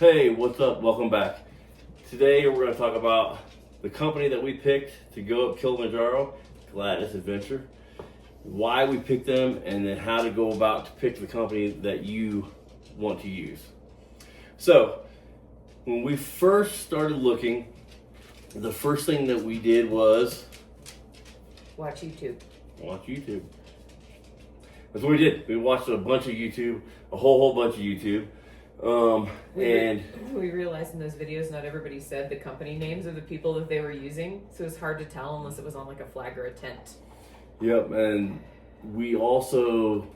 Hey, what's up? Welcome back. Today we're going to talk about the company that we picked to go up Kilimanjaro, Gladys Adventure, why we picked them, and then how to go about to pick the company that you want to use. So, when we first started looking, the first thing that we did was watch YouTube. That's what we did. We watched a bunch of YouTube, a whole bunch of YouTube. We realized in those videos not everybody said the company names of the people that they were using, so it's hard to tell unless it was on like a flag or a tent. Yep, and we also,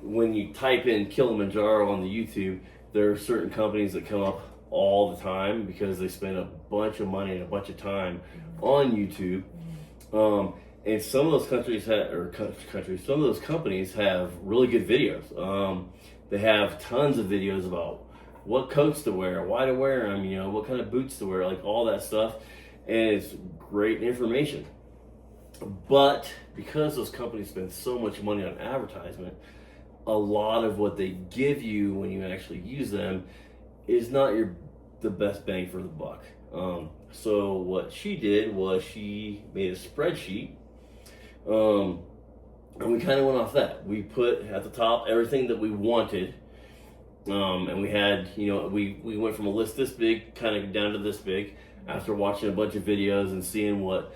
when you type in Kilimanjaro on the YouTube, there are certain companies that come up all the time because they spend a bunch of money and a bunch of time on YouTube. And some of those some of those companies have really good videos. They have tons of videos about what coats to wear, why to wear them, what kind of boots to wear, like all that stuff. And it's great information. But because those companies spend so much money on advertisement, a lot of what they give you when you actually use them is not the best bang for the buck. So what she did was she made a spreadsheet. And we kind of went off that. We put at the top everything that we wanted. And we had, we went from a list this big kind of down to this big after watching a bunch of videos and seeing what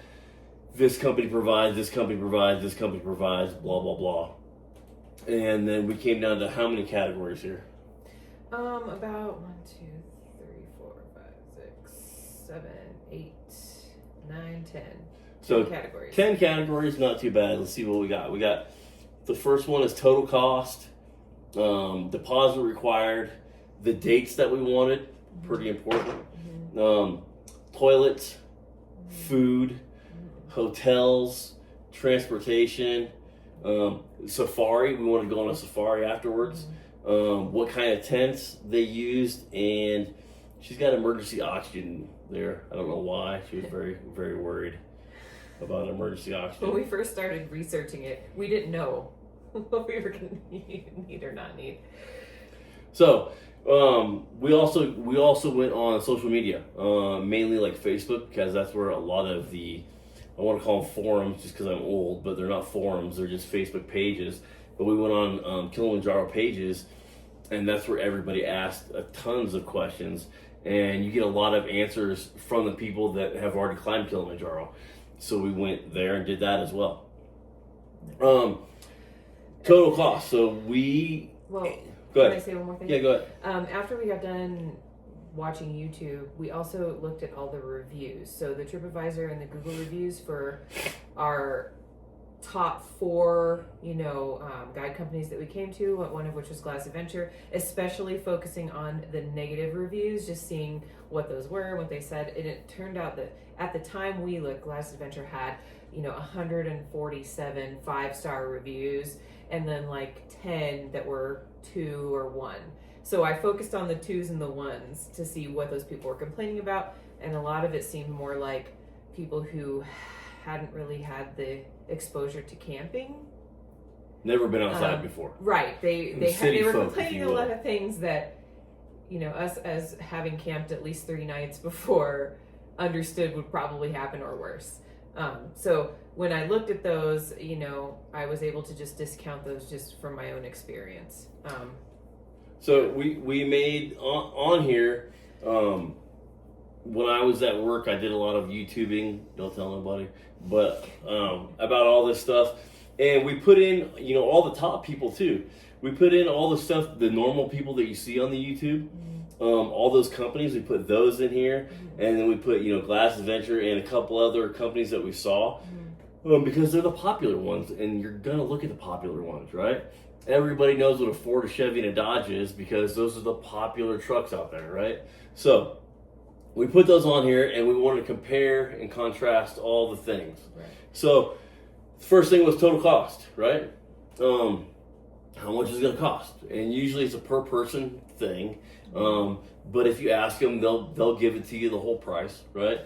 this company provides, this company provides, this company provides, blah, blah, blah. And then we came down to how many categories here? About 1, 2, 3, 4, 5, 6, 7, 8, 9, 10. So 10 categories. 10 categories, not too bad. Let's see what we got. We got the first one is total cost, deposit required, the dates that we wanted, pretty important, toilets, food, hotels, transportation, safari. We want to go on a safari afterwards. What kind of tents they used, and she's got emergency oxygen there. I don't know why. She was very, very worried about emergency oxygen. When we first started researching it, we didn't know what we were going to need or not need. So we also went on social media, mainly like Facebook, because that's where a lot of I want to call them forums just because I'm old, but they're not forums, they're just Facebook pages. But we went on Kilimanjaro pages, and that's where everybody asked tons of questions, and you get a lot of answers from the people that have already climbed Kilimanjaro. So we went there and did that as well. Total cost. So we... Well, go ahead. Can I say one more thing? Yeah, go ahead. After we got done watching YouTube, we also looked at all the reviews. So the TripAdvisor and the Google reviews for our top 4, guide companies that we came to, one of which was Gladys Adventure, especially focusing on the negative reviews, just seeing what those were, what they said. And it turned out that at the time we looked, Gladys Adventure had, 147 5-star reviews, and then like 10 that were 2 or 1. So I focused on the 2s and the 1s to see what those people were complaining about, and a lot of it seemed more like people who hadn't really had the exposure to camping. Never been outside before. Right. They were complaining a lot of things that, us as having camped at least 3 nights before understood would probably happen or worse. So when I looked at those, I was able to just discount those just from my own experience. So we made on here, when I was at work, I did a lot of YouTubing, don't tell nobody, but about all this stuff. And we put in, all the top people too. We put in all the stuff, the normal people that you see on the YouTube, all those companies, we put those in here. And then we put, Gladys Adventure and a couple other companies that we saw, because they're the popular ones, and you're going to look at the popular ones, right? Everybody knows what a Ford, a Chevy, and a Dodge is because those are the popular trucks out there, right? So we put those on here, and we want to compare and contrast all the things. Right. So the first thing was total cost, right? How much is it going to cost? And usually it's a per person thing. But if you ask them, they'll give it to you the whole price, right?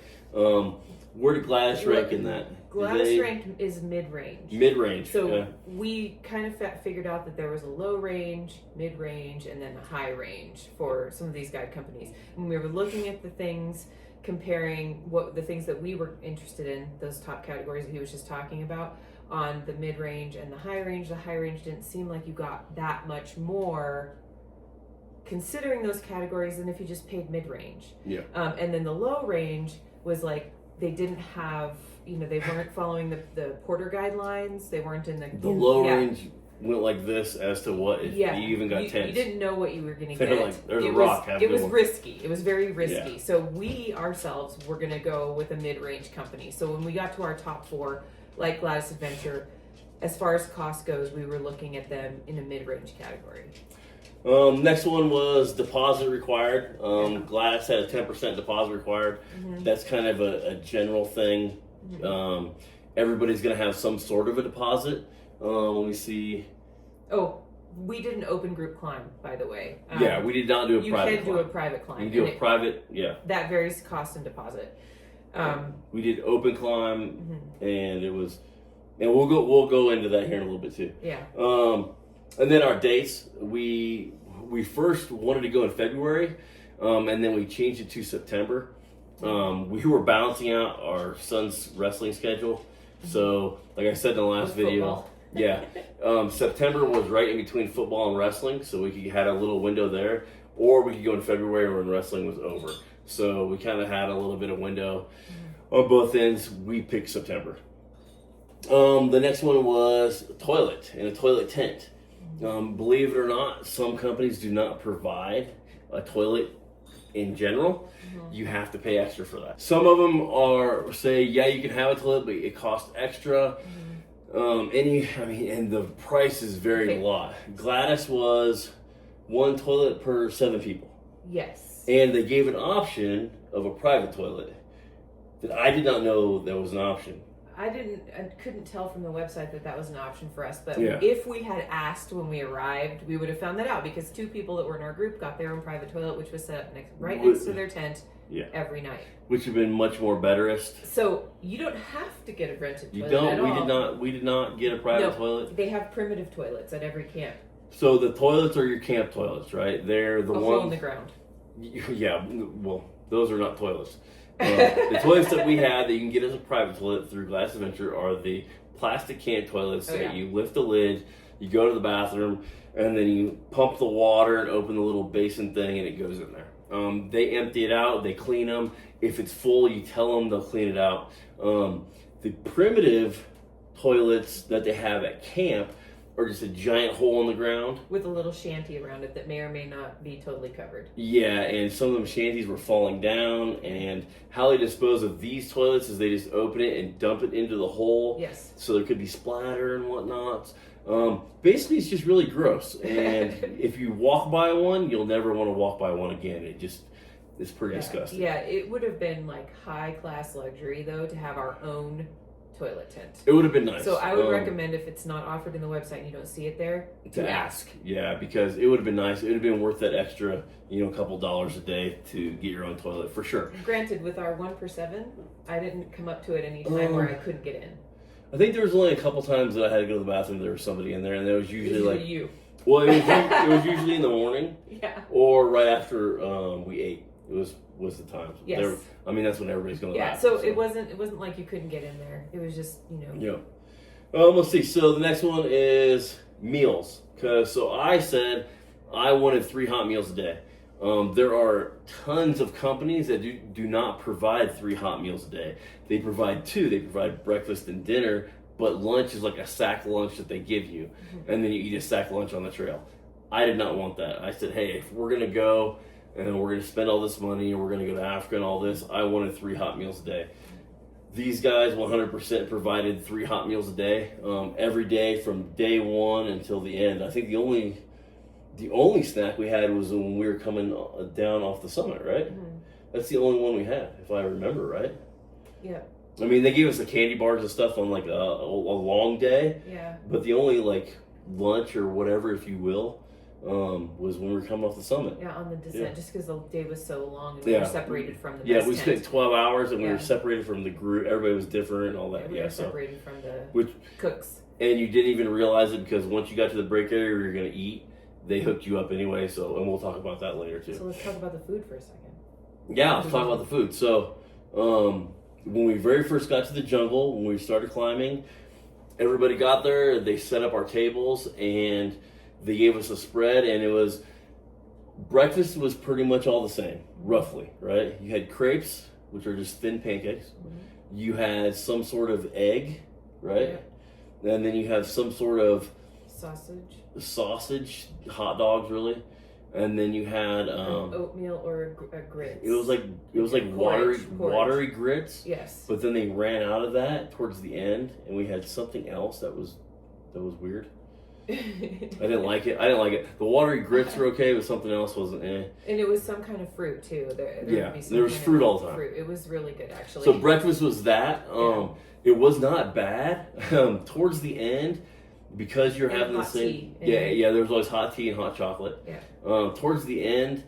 Where did Gladys rank in that? Gladys rank is mid-range. Mid-range. So yeah. we kind of figured out that there was a low range, mid-range, and then a high range for some of these guide companies. And we were looking at the things, comparing the things that we were interested in, those top categories that he was just talking about, on the mid-range and the high range. The high range didn't seem like you got that much more considering those categories than if you just paid mid-range. Yeah. And then the low range was like, they didn't have, they weren't following the Porter guidelines. They weren't in the low range went like this as to what if you even got tents. You didn't know what you were going to get. Like, there's a rock. It was risky. It was very risky. Yeah. So we ourselves were going to go with a mid-range company. So when we got to our top 4, like Gladys Adventure, as far as cost goes, we were looking at them in a mid-range category. Next one was deposit required. Gladys had a 10% deposit required. Mm-hmm. That's kind of a general thing. Mm-hmm. Everybody's going to have some sort of a deposit. Let me see. Oh, we did an open group climb, by the way. Yeah, we did not do a private climb. You can do a private climb. You can do a private, yeah. That varies cost and deposit. We did open climb, mm-hmm. and it was, and we'll go into that here in a little bit too. Yeah. And then our dates, we first wanted to go in February, and then we changed it to September. We were balancing out our son's wrestling schedule. So, like I said in the last video, yeah, September was right in between football and wrestling, so we had a little window there, or we could go in February when wrestling was over. So we kind of had a little bit of window on both ends. We picked September. The next one was a toilet and a toilet tent. Believe it or not, some companies do not provide a toilet in general. Mm-hmm. You have to pay extra for that. Some of them say, yeah, you can have a toilet, but it costs extra. Mm-hmm. And the prices vary a lot. Gladys was 1 toilet per 7 people. Yes. And they gave an option of a private toilet that I did not know that was an option. I couldn't tell from the website that was an option for us, but if we had asked when we arrived, we would have found that out, because 2 people that were in our group got their own private toilet, which was set up next to their tent every night. Which would have been much more betterest. So you don't have to get a rented toilet. You don't. At all. We did not get a private toilet. They have primitive toilets at every camp. So the toilets are your camp toilets, right? They're the ones hole in the ground. Yeah. Well, those are not toilets. The toilets that we had that you can get as a private toilet through Gladys Adventure are the plastic can toilets that you lift the lid, you go to the bathroom, and then you pump the water and open the little basin thing, and it goes in there. They empty it out, they clean them. If it's full, you tell them, they'll clean it out. The primitive toilets that they have at camp are just a giant hole in the ground with a little shanty around it that may or may not be totally covered. Yeah, and some of them shanties were falling down, and how they dispose of these toilets is they just open it and dump it into the hole. Yes. So there could be splatter and whatnot. Basically, it's just really gross, and if you walk by one, you'll never want to walk by one again. It's pretty disgusting. Yeah, it would have been like high class luxury though to have our own toilet tent. It would have been nice. So I would recommend, if it's not offered in the website and you don't see it there, to ask. Yeah, because it would have been nice. It would have been worth that extra, a couple dollars a day to get your own toilet for sure. Granted, with our 1 per 7, I didn't come up to it any time where I couldn't get in. I think there was only a couple times that I had to go to the bathroom. There was somebody in there, and there was usually like you. Well, it was usually in the morning, or right after we ate. It was the time. Yes. That's when everybody's going to the bathroom. So it wasn't like you couldn't get in there. It was just, Yeah. Let's see. So the next one is meals. So I said I wanted 3 hot meals a day. There are tons of companies that do not provide 3 hot meals a day. They provide 2. They provide breakfast and dinner, but lunch is like a sack lunch that they give you. Mm-hmm. And then you eat a sack lunch on the trail. I did not want that. I said, hey, if we're going to go and we're going to spend all this money and we're going to go to Africa and all this, I wanted 3 hot meals a day. These guys 100% provided 3 hot meals a day, every day from day 1 until the end. I think the only snack we had was when we were coming down off the summit, right? Mm-hmm. That's the only one we had, if I remember right. Yeah. They gave us the candy bars and stuff on like a long day. Yeah. But the only like lunch or whatever, if you will, was when we were coming off the summit. Yeah, on the descent, just because the day was so long and we Yeah. were separated from the Yeah, best we tent. spent 12 hours and we Yeah. were separated from the group. Everybody was different and all that. We Yeah, were so separated from the which cooks. and you didn't even realize it because once you got to the break area where you're gonna eat, they hooked you up anyway. So, and we'll talk about that later too. So let's talk about the food for a second. Yeah, let's talk about the food. So, when we very first got to the jungle, when we started climbing, everybody got there. They set up our tables and they gave us a spread, and it was breakfast was pretty much all the same, roughly, right? You had crepes, which are just thin pancakes. Mm-hmm. You had some sort of egg, right? Yeah. And then you have some sort of sausage, hot dogs, really. And then you had oatmeal or grits. It was like porridge. watery grits. Yes. But then they ran out of that towards the end, and we had something else that was weird. I didn't like it. The watery grits were okay, but something else wasn't. And it was some kind of fruit too. There was fruit all the time. Fruit. It was really good, actually. So breakfast was that. It was not bad. Towards the end, because you're having the same. Yeah. There was always hot tea and hot chocolate. Yeah. Towards the end,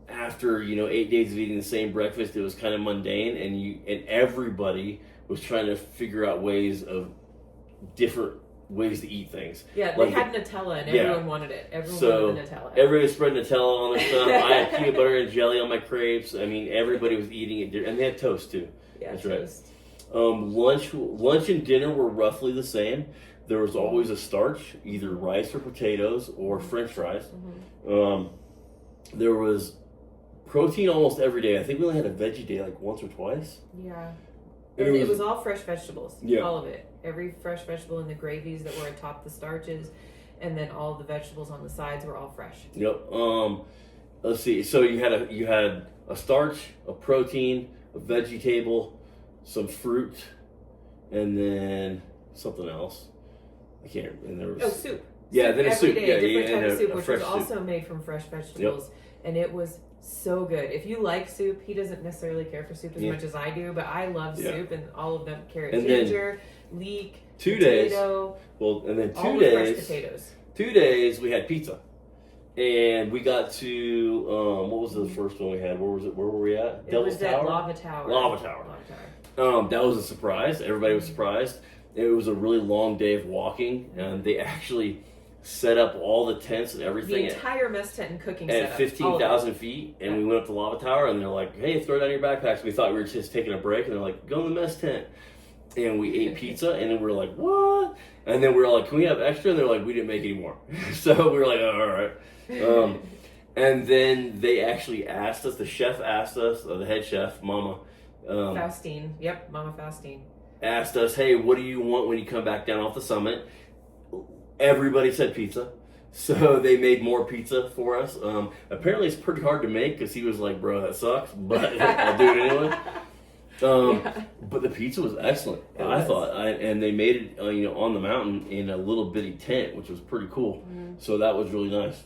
after 8 days of eating the same breakfast, it was kind of mundane, and everybody was trying to figure out different ways to eat things. Yeah, they had Nutella, and everyone wanted it. Everyone wanted the Nutella. Everybody spread Nutella on their stuff. I had peanut butter and jelly on my crepes. I mean, everybody was eating it, and they had toast too. Yeah, that's toast. Right. Lunch and dinner were roughly the same. There was always a starch, either rice or potatoes or French fries. Mm-hmm. There was protein almost every day. I think we only had a veggie day like once or twice. Yeah. And it was all fresh vegetables. Yeah. All of it. Every fresh vegetable in the gravies that were atop the starches, and then all the vegetables on the sides were all fresh. Yep. Let's see. So you had a starch, a protein, a veggie table, some fruit, and then something else. I can't. And there was soup. Yeah, then a soup. A different type of soup, which was soup. also made from fresh vegetables, and it was so good. If you like soup, he doesn't necessarily care for soup as much as I do, but I love soup, and all of them: carrot, ginger, leek, 2 potato. days. Well, and then all fresh potatoes. 2 days we had pizza, and we got to what was the first one we had? Where was it? Where were we at? It was at Lava Tower. Lava Tower. That was a surprise. Everybody was surprised. It was a really long day of walking, and they actually set up all the tents and everything. The entire mess tent and cooking at 15,000 feet, and we went up to Lava Tower, and they're like, "Hey, throw down your backpacks." We thought we were just taking a break, and they're like, "Go in the mess tent." And we ate pizza, and then we were like, "What?" And then we were like, "Can we have extra?" And they're like, "We didn't make any more." So we were like, "Oh, all right." And then they actually asked us. The chef asked us, the head chef, Mama. Faustine. Yep, Mama Faustine. Asked us, "Hey, what do you want when you come back down off the summit?" Everybody said pizza, so they made more pizza for us. Apparently, it's pretty hard to make because he was like, "Bro, that sucks," but I'll do it anyway. But the pizza was excellent, I thought, and they made it, on the mountain in a little bitty tent, which was pretty cool. Mm-hmm. So that was really nice.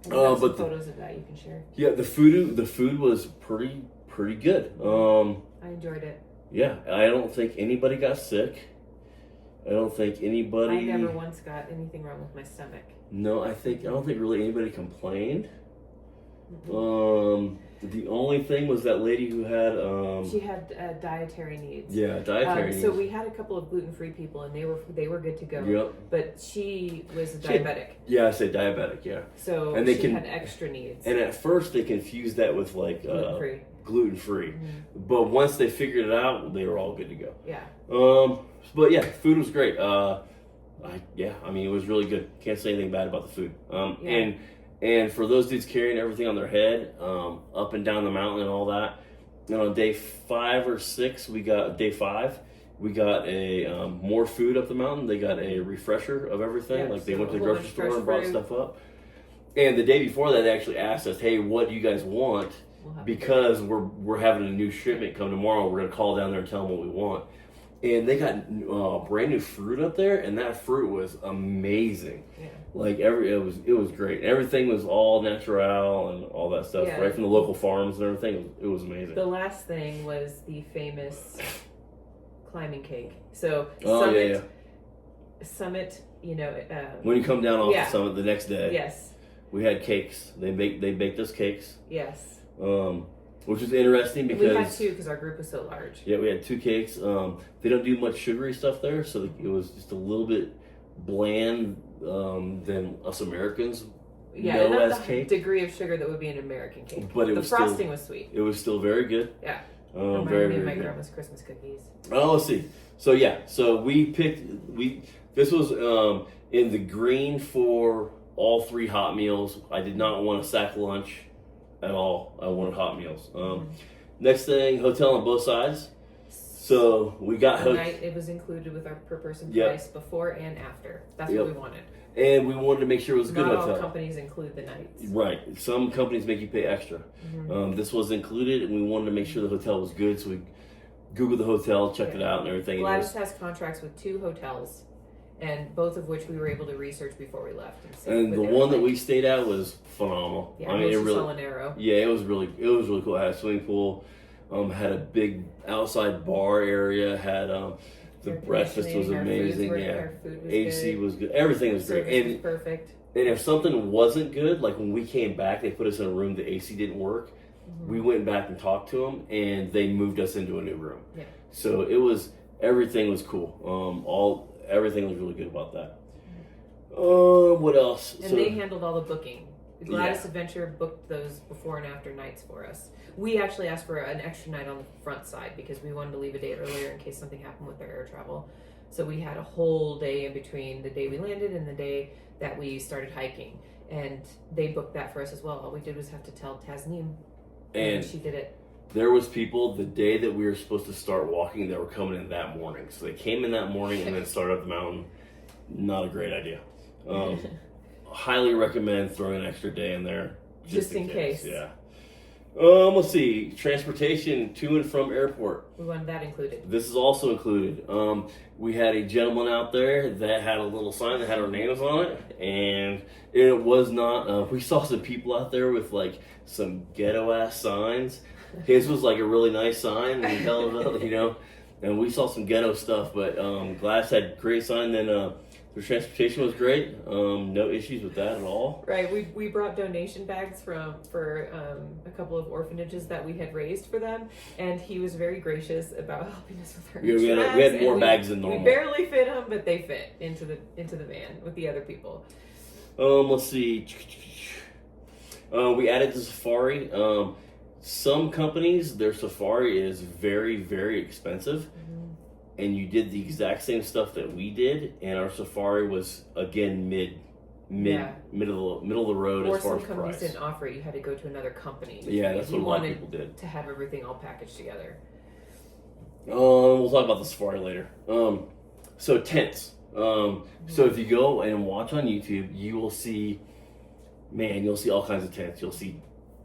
But some photos of that you can share. Yeah, the food was pretty good. I enjoyed it. Yeah, I don't think anybody got sick. I don't think anybody. I never once got anything wrong with my stomach. No, I don't think really anybody complained. Mm-hmm. The only thing was that lady who had she had dietary needs. Yeah, dietary needs. So we had a couple of gluten-free people, and they were good to go. Yep. But she was diabetic. I say diabetic. Yeah. So she had extra needs. And at first they confused that with like gluten-free. Gluten-free, but once they figured it out, they were all good to go. Yeah. But yeah, food was great. I mean, it was really good. Can't say anything bad about the food. And for those dudes carrying everything on their head, up and down the mountain and all that, on day 5 or 6, we got a more food up the mountain. They got a refresher of everything. Like they went to the grocery store and brought stuff up. And the day before that, they actually asked us, "Hey, what do you guys want?" Because we're having a new shipment come tomorrow. We're gonna call down there and tell them what we want. And they got brand new fruit up there, and that fruit was amazing. Yeah. Like it was great. Everything was all natural and all that stuff, right from the local farms and everything. It was amazing. The last thing was the famous climbing cake. So Summit, you know. When you come down off yeah. the summit the next day, Yes. we had cakes. They baked us cakes. Yes. Which was interesting because we had two because our group was so large. Yeah, we had 2 cakes. They don't do much sugary stuff there, so it was just a little bit bland than us Americans Yeah, know not as the cake. degree of sugar that would be an American cake. But it the was frosting was sweet. It was still very good. Yeah. Very, Reminded me of very my good. grandma's Christmas cookies. Oh, let's see. So yeah, so this was in the green for all 3 hot meals. I did not want a sack lunch at all. I wanted hot meals. Next thing, hotel on both sides. So we got night it was included with our per person price before and after. That's what we wanted. And we wanted to make sure it was a good hotel. Not all companies include the nights. Right. Some companies make you pay extra. This was included, and we wanted to make sure the hotel was good, so we Googled the hotel, checked it out, and everything. Gladys has contracts with 2 hotels, and both of which we were able to research before we left. And the one that we stayed at was phenomenal. Yeah, I mean, it really. Molinaro. Yeah, it was really cool. It had a swimming pool, had a big outside bar area, had the breakfast was amazing. Our food was AC good. was good. Everything was great. Service was perfect. And if something wasn't good, like when we came back, they put us in a room, the AC didn't work. We went back and talked to them, and they moved us into a new room. Yeah. So everything was cool. Everything was really good about that. What else? And they handled all the booking. Gladys Adventure booked those before and after nights for us. We actually asked for an extra night on the front side because we wanted to leave a day earlier in case something happened with our air travel. So we had a whole day in between the day we landed and the day that we started hiking. And they booked that for us as well. All we did was have to tell Tasneem, and she did it. There was people the day that we were supposed to start walking that were coming in that morning. So they came in that morning and then started up the mountain. Not a great idea. Highly recommend throwing an extra day in there. Just in case. Yeah. Let's see. Transportation to and from airport. We wanted that included. This is also included. We had a gentleman out there that had a little sign that had our names on it, and it was not. We saw some people out there with like some ghetto ass signs. His was like a really nice sign, and he held it up, and we saw some ghetto stuff. But Glass had great sign. Then the transportation was great. No issues with that at all. Right. We brought donation bags for a couple of orphanages that we had raised for them, and he was very gracious about helping us with our we had more bags than normal. We barely fit them, but they fit into the van with the other people. Let's see. We added the safari. Some companies, their safari is very, very expensive. And you did the exact same stuff that we did, and our safari was again middle of the road or as far as some companies price. didn't offer it. You had to go to another company. Yeah, that's what a lot of wanted people did. To have everything all packaged together. We'll talk about the safari later. So tents. So if you go and watch on YouTube, you will see, you'll see all kinds of tents. You'll see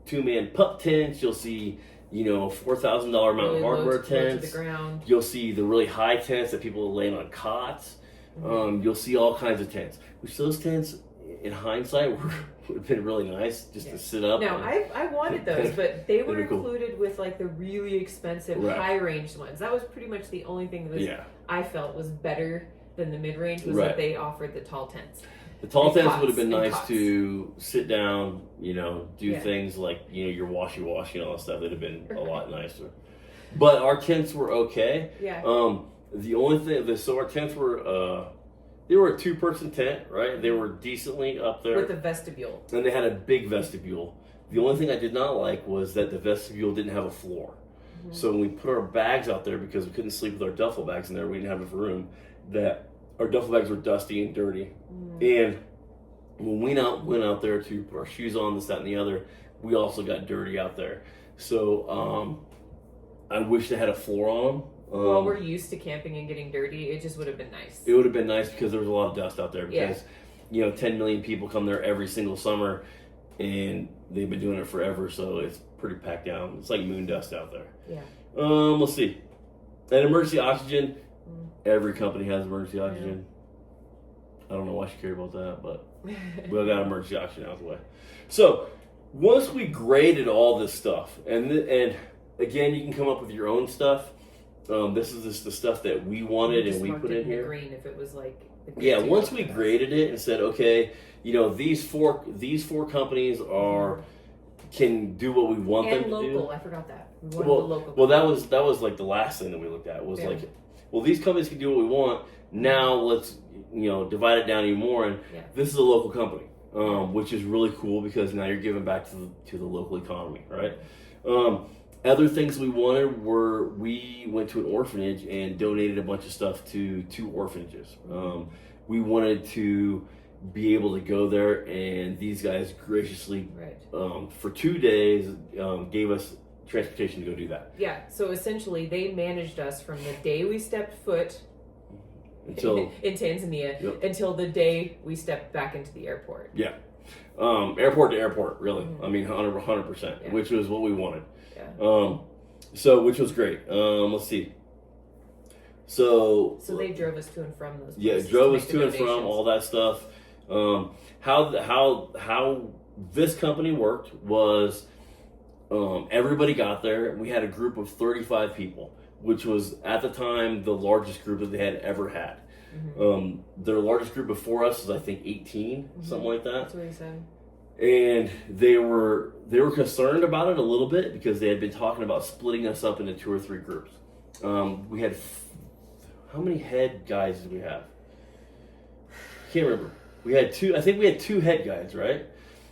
2-man pup tents. You'll see, $4,000 mountain hardware tents. To the ground. You'll see the really high tents that people are laying on cots. You'll see all kinds of tents. Which those tents, in hindsight, would have been really nice just to sit up. No, I wanted those, but they were cool. included with like the really expensive high range ones. That was pretty much the only thing that I felt was better than the mid range was that they offered the tall tents. The tall tents would have been and nice cots. to sit down, do things like, your washy and all that stuff. That'd have been a lot nicer. But our tents were okay. Yeah. The only thing, so our tents were, they were a 2-person tent, right? They were decently up there. With a vestibule. And they had a big vestibule. The only thing I did not like was that the vestibule didn't have a floor. So when we put our bags out there, because we couldn't sleep with our duffel bags in there, we didn't have enough room, that our duffel bags were dusty and dirty. And when we went out there to put our shoes on, this, that, and the other, we also got dirty out there. So I wish they had a floor on them. Well, we're used to camping and getting dirty. It just would have been nice. It would have been nice because there was a lot of dust out there. Because, 10 million people come there every single summer, and they've been doing it forever. So it's pretty packed down. It's like moon dust out there. Yeah. Let's see. And emergency oxygen. Every company has emergency oxygen. I don't know why she cared about that, but we all got emergency oxygen out of the way. So once we graded all this stuff, and again, you can come up with your own stuff. This is just the stuff that we wanted and we put in here. Green if it was like Yeah, once we graded it and said, okay, you know, these four companies can do what we want and them to local. do. I forgot that. We wanted the local. Well, that was like the last thing that we looked at was like, well, these companies can do what we want. Now let's, you know, divide it down even more. And this is a local company, which is really cool because now you're giving back to the local economy, right? Other things we wanted were we went to an orphanage and donated a bunch of stuff to 2 orphanages. We wanted to be able to go there, and these guys graciously, for 2 days, gave us transportation to go do that. Yeah, so essentially they managed us from the day we stepped foot in Tanzania until the day we stepped back into the airport. Yeah. Airport to airport, really. I mean, 100%, which was what we wanted. So which was great. Let's see. So they drove us to and from those places. Yeah, drove us to and from all that stuff. How this company worked was everybody got there. We had a group of 35 people, which was at the time the largest group that they had ever had. Their largest group before us was I think 18, something like that. That's what he said. And they were concerned about it a little bit because they had been talking about splitting us up into 2 or 3 groups. We had how many head guides did we have? Can't remember. We had 2. I think we had 2 head guides, right?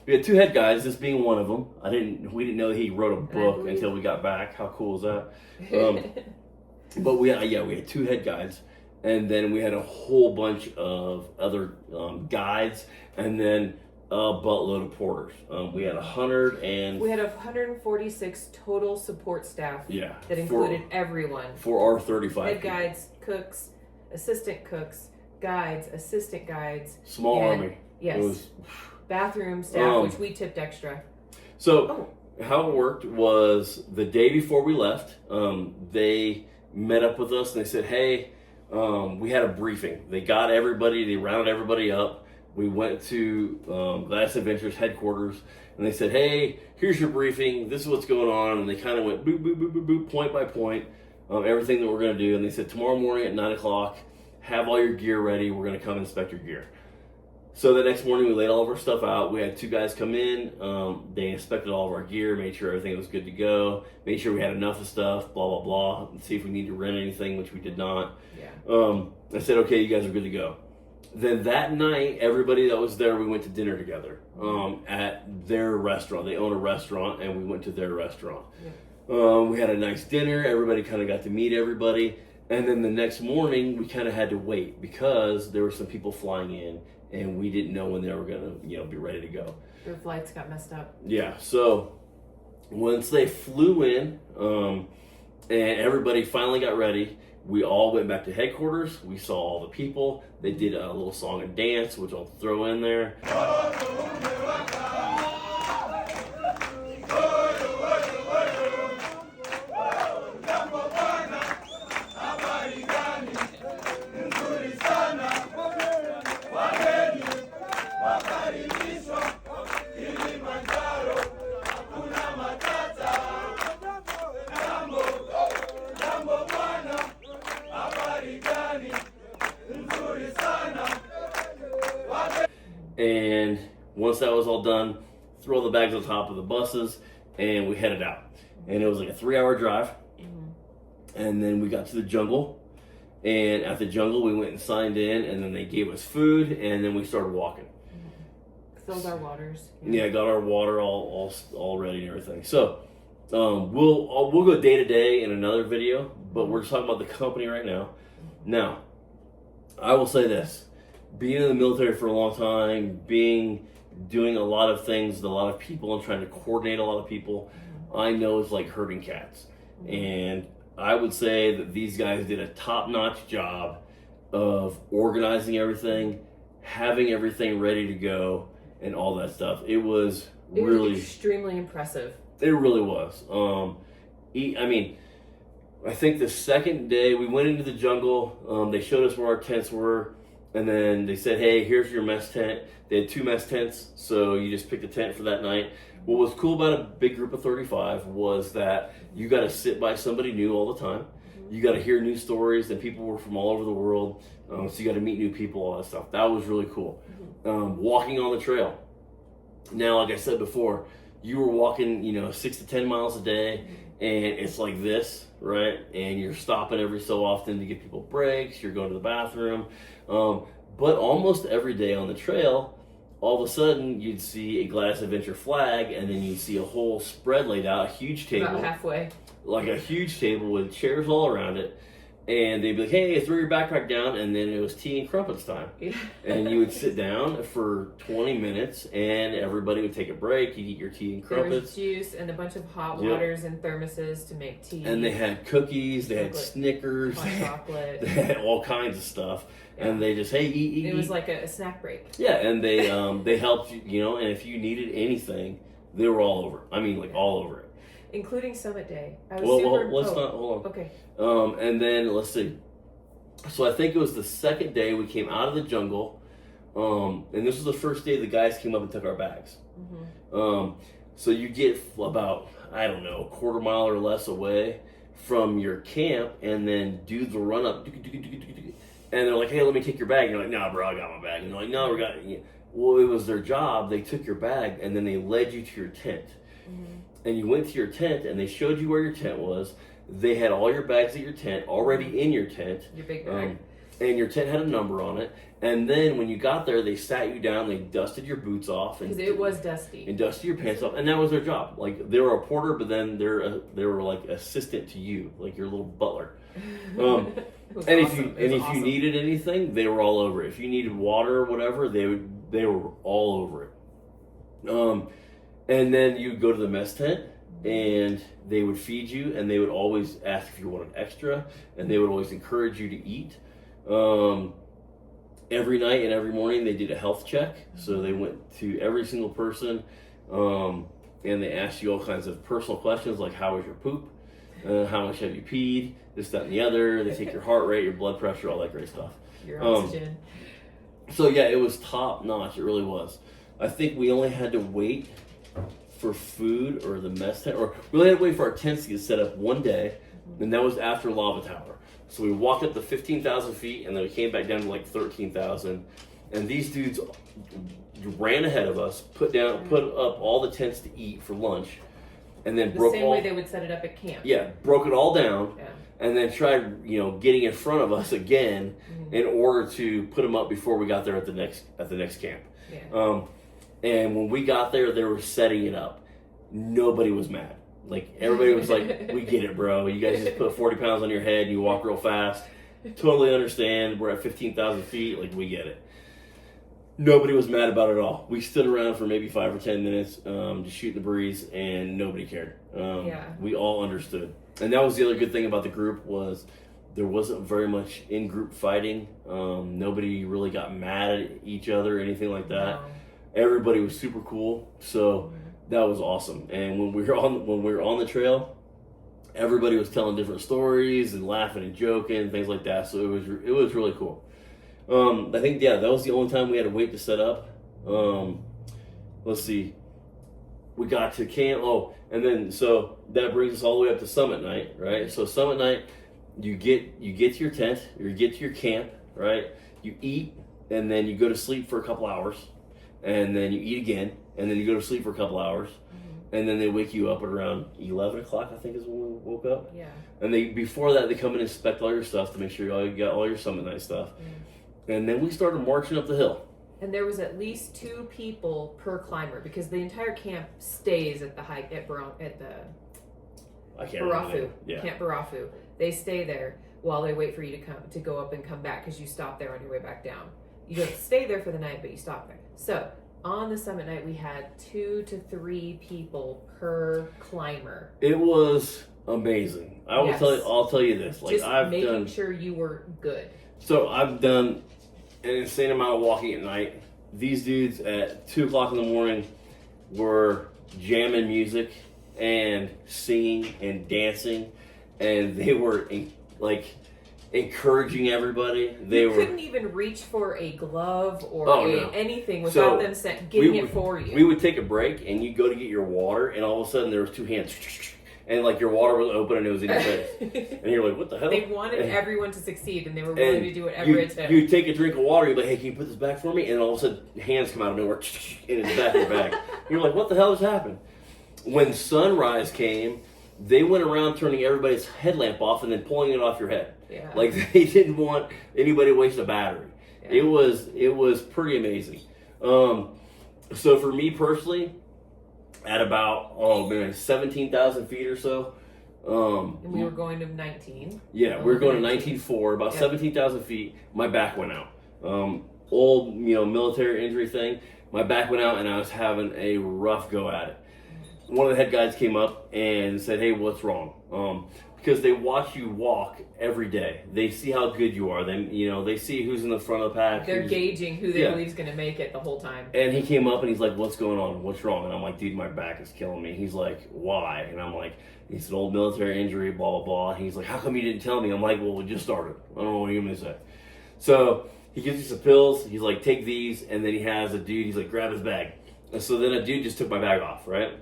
We had 2 head guides. This being one of them. We didn't know he wrote a book until we got back. How cool is that? But we had 2 head guides, and then we had a whole bunch of other guides, and then a buttload of porters. We had 146 total support staff. Yeah, that included everyone for our 35 head guides, cooks, assistant cooks, guides, assistant guides. Small army. Yes. Bathroom staff, which we tipped extra. So how it worked was the day before we left, they met up with us and they said, "Hey, we had a briefing. They got everybody. They rounded everybody up." We went to Last Adventures headquarters, and they said, "Hey, here's your briefing. This is what's going on." And they kind of went boop, boop, boop, boop, boop, point by point, everything that we're going to do. And they said, "Tomorrow morning at 9 o'clock, have all your gear ready. We're going to come inspect your gear." So the next morning, we laid all of our stuff out. We had 2 guys come in. They inspected all of our gear, made sure everything was good to go, made sure we had enough of stuff, blah, blah, blah, and see if we need to rent anything, which we did not. I said, "Okay, you guys are good to go." Then that night, everybody that was there, we went to dinner together at their restaurant. They own a restaurant, and we went to their restaurant. We had a nice dinner. Everybody kind of got to meet everybody. And then the next morning, we kind of had to wait because there were some people flying in, and we didn't know when they were going to, be ready to go. Their flights got messed up. Yeah, so once they flew in and everybody finally got ready, we all went back to headquarters. We saw all the people. They did a little song and dance, which I'll throw in there. And once that was all done, threw all the bags on top of the buses, and we headed out. And it was like a 3-hour drive. And then we got to the jungle. And at the jungle, we went and signed in, and then they gave us food, and then we started walking. Filled our waters. Yeah, got our water all ready and everything. So we'll go day to day in another video, but we're just talking about the company right now. Now, I will say this. Being in the military for a long time, doing a lot of things with a lot of people and trying to coordinate a lot of people, I know it's like herding cats. And I would say that these guys did a top-notch job of organizing everything, having everything ready to go, and all that stuff. It was extremely impressive. It really was. I think the second day we went into the jungle, they showed us where our tents were. And then they said, "Hey, here's your mess tent." They had 2 mess tents, so you just picked a tent for that night. What was cool about a big group of 35 was that you got to sit by somebody new all the time. You got to hear new stories, and people were from all over the world. So you got to meet new people, all that stuff. That was really cool. Walking on the trail. Now, like I said before, you were walking, 6 to 10 miles a day, and it's like this, right? And you're stopping every so often to give people breaks. You're going to the bathroom. But almost every day on the trail, all of a sudden you'd see a Glass Adventure flag, and then you'd see a whole spread laid out, a huge table. About halfway. Like a huge table with chairs all around it. And they'd be like, hey, throw your backpack down, and then it was tea and crumpets time. Yeah. And you would sit down for 20 minutes, and everybody would take a break. You'd eat your tea and crumpets. There was juice and a bunch of hot waters and thermoses to make tea. And they had cookies, they had Snickers, hot chocolate. They had all kinds of stuff. Yeah. And they just, hey, eat. It was like a snack break. Yeah, and they helped you, and if you needed anything, they were all over. I mean, like all over it. Including Summit Day. Hold on. Okay. And then let's see. So I think it was the second day we came out of the jungle, and this was the first day the guys came up and took our bags. So you get about, I don't know, a quarter mile or less away from your camp, and then do the run up, and they're like, hey, let me take your bag. And you're like, nah, bro, I got my bag. And they're like, no, we got it. Well, it was their job. They took your bag, and then they led you to your tent. And you went to your tent, and they showed you where your tent was. They had all your bags at your tent, already in your tent. Your big bag. And your tent had a number on it. And then when you got there, they sat you down, they dusted your boots off. Because it was dusty. And dusted your pants off. And that was their job. Like, they were a porter, but then they were like assistant to you, like your little butler. If you needed anything, they were all over it. If you needed water or whatever, they were all over it. And then you go to the mess tent, and they would feed you, and they would always ask if you wanted extra, and they would always encourage you to eat. Every night and every morning they did a health check, so they went to every single person, and they asked you all kinds of personal questions like, how was your poop? How much have you peed? This, that, and the other. They take your heart rate, your blood pressure, all that great stuff. Your oxygen. So yeah, it was top notch. It really was. I think we only had to wait for food or the mess tent, or we only had to wait for our tents to get set up one day, and that was after Lava Tower. So we walked up to 15,000 feet, and then we came back down to like 13,000, and these dudes ran ahead of us, put up all the tents to eat for lunch, and then the same way they would set it up at camp. Yeah, broke it all down, and then tried getting in front of us again in order to put them up before we got there at the next camp. Yeah. And when we got there, they were setting it up. Nobody was mad. Like, everybody was like, we get it, bro. You guys just put 40 pounds on your head and you walk real fast. Totally understand. We're at 15,000 feet. Like, we get it. Nobody was mad about it at all. We stood around for maybe 5 or 10 minutes, just shooting the breeze, and nobody cared. We all understood. And that was the other good thing about the group, was there wasn't very much in-group fighting. Nobody really got mad at each other or anything like that. No. Everybody was super cool, so that was awesome. And when we were on the trail, everybody was telling different stories and laughing and joking and things like that. So it was really cool. I think that was the only time we had to wait to set up. Let's see, we got to camp. Oh, and then so that brings us all the way up to summit night, right? So summit night, you get to your tent, or you get to your camp, right? You eat, and then you go to sleep for a couple hours. And then you eat again, and then you go to sleep for a couple hours, and then they wake you up at around 11 o'clock, I think is when we woke up. Yeah. And before that, they come in and inspect all your stuff to make sure you got all your summit night stuff. And then we started marching up the hill. And there was at least 2 people per climber, because the entire camp stays at the hike at Barafu. Yeah. Camp Barafu. They stay there while they wait for you to go up and come back, because you stop there on your way back down. You don't stay there for the night, but you stop there. So on the summit night, we had 2 to 3 people per climber. It was amazing. I'll tell you this. Like, just making sure you were good. So I've done an insane amount of walking at night. These dudes at 2 o'clock in the morning were jamming music and singing and dancing, and they were encouraging everybody. You couldn't even reach for a glove or anything without them getting it for you. We would take a break, and you'd go to get your water, and all of a sudden there was 2 hands, and like your water was open and it was in your face, and you're like, what the hell? They wanted everyone to succeed, and they were willing to do whatever it took. You take a drink of water, you're like, hey, can you put this back for me? And all of a sudden, hands come out of nowhere, and it's back in your bag. You're like, what the hell has happened? When sunrise came, they went around turning everybody's headlamp off and then pulling it off your head. Yeah. Like they didn't want anybody to waste a battery. Yeah. It was pretty amazing. So for me personally, at about 17,000 feet or so. And we were going to 19. Yeah, we were going to 19.4, about 17,000 feet. My back went out. Old, military injury thing. My back went out and I was having a rough go at it. One of the head guys came up and said, hey, what's wrong? Because they watch you walk every day. They see how good you are. They see who's in the front of the pack. They're gauging who they believe is going to make it the whole time. And he came up and he's like, what's going on? What's wrong? And I'm like, dude, my back is killing me. He's like, why? And I'm like, it's an old military injury, blah, blah, blah. And he's like, how come you didn't tell me? I'm like, well, we just started. I don't know what you're going to say. So he gives me some pills. He's like, take these. And then he has a dude, he's like, grab his bag. And so then a dude just took my bag off, right?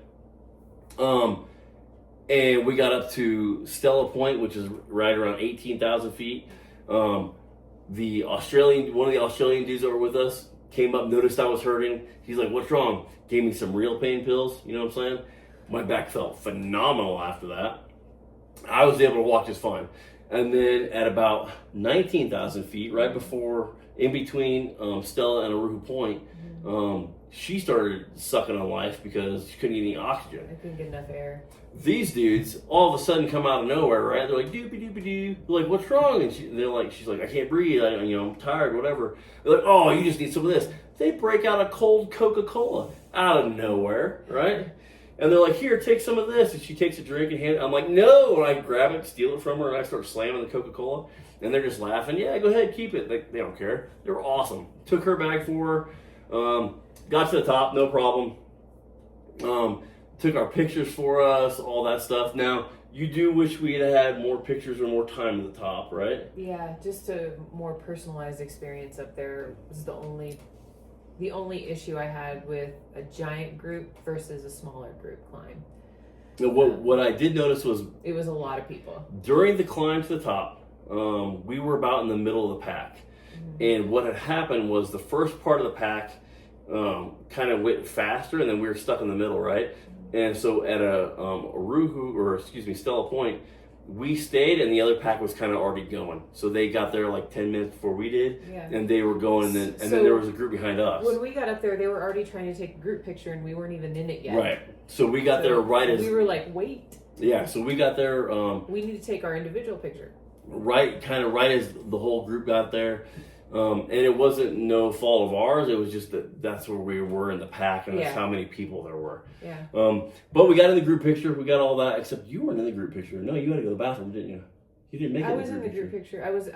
And we got up to Stella Point, which is right around 18,000 feet. One of the Australian dudes that were with us came up, noticed I was hurting. He's like, what's wrong? Gave me some real pain pills. You know what I'm saying? My back felt phenomenal after that. I was able to walk just fine. And then at about 19,000 feet, right before, in between Stella and Aruhu Point, she started sucking on life because she couldn't get any oxygen. I couldn't get enough air. These dudes all of a sudden come out of nowhere, right? They're like, doopy doopy doo. They're like, what's wrong? And she's like, I can't breathe. I'm tired, whatever. They're like, oh, you just need some of this. They break out a cold Coca-Cola out of nowhere, right? And they're like, here, take some of this. And she takes a drink and hand it. I'm like, no. And I grab it, steal it from her, and I start slamming the Coca-Cola. And they're just laughing. Yeah, go ahead, keep it. They don't care. They were awesome. Took her bag for her. Got to the top, no problem. Took our pictures for us, all that stuff. Now, you do wish we had had more pictures or more time at the top, right? Yeah, just a more personalized experience up there was the only issue I had with a giant group versus a smaller group climb. Now, what I did notice was it was a lot of people. During the climb to the top, we were about in the middle of the pack. Mm-hmm. And what had happened was the first part of the pack kind of went faster, and then we were stuck in the middle, right? And so at Stella Point, we stayed, and the other pack was kind of already going. So they got there like 10 minutes before we did, and they were going, and then there was a group behind us. When we got up there, they were already trying to take a group picture, and we weren't even in it yet. Right. So we got there right as... We were like, wait. Yeah, so we got there... we need to take our individual picture. Right as the whole group got there. And it wasn't no fault of ours. It was just that's where we were in the pack, and that's how many people there were. Yeah. But we got in the group picture. We got all that, except you weren't in the group picture. No, you had to go to the bathroom, didn't you? You didn't make it. I was in the group picture. I was